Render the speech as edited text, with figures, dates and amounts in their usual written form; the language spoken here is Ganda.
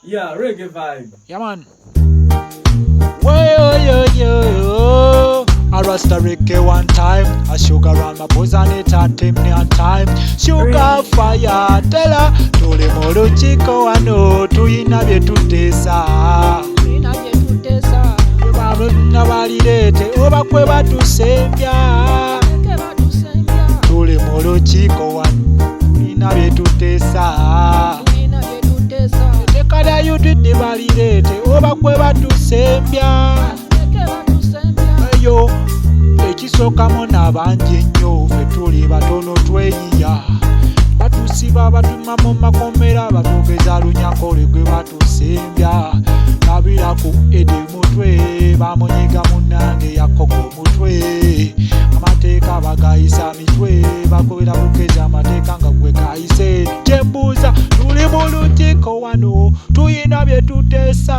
Yeah, reggae vibe. Yeah, man. Well, yo. I rasta reggae one time. I sugar on my pose and it at him near time. Sugar fire, tell her. Tuli molo chico ano. Tuyina byetu tesa. Bamuna balirete oba kwe batusembya. Tuli molo chico wano. Tuyina byetu tesa. Tekada yutudde balirete oba kwe batusembya. Eyo ekisookamu n'abangi ennyo ffe tuli batono tweyiya. Batusiba batuma mu makomera batugeza lunyakole gwe batusembya. Nabira ku edi mutwe bamunyiga munnange yakoko mutwe. Amateeka bagayisa mitwe bakobera bukeza amateeka nga gwe kayise. Kyembuuza tuli mu lutiko wano tuyina bye tuteesa.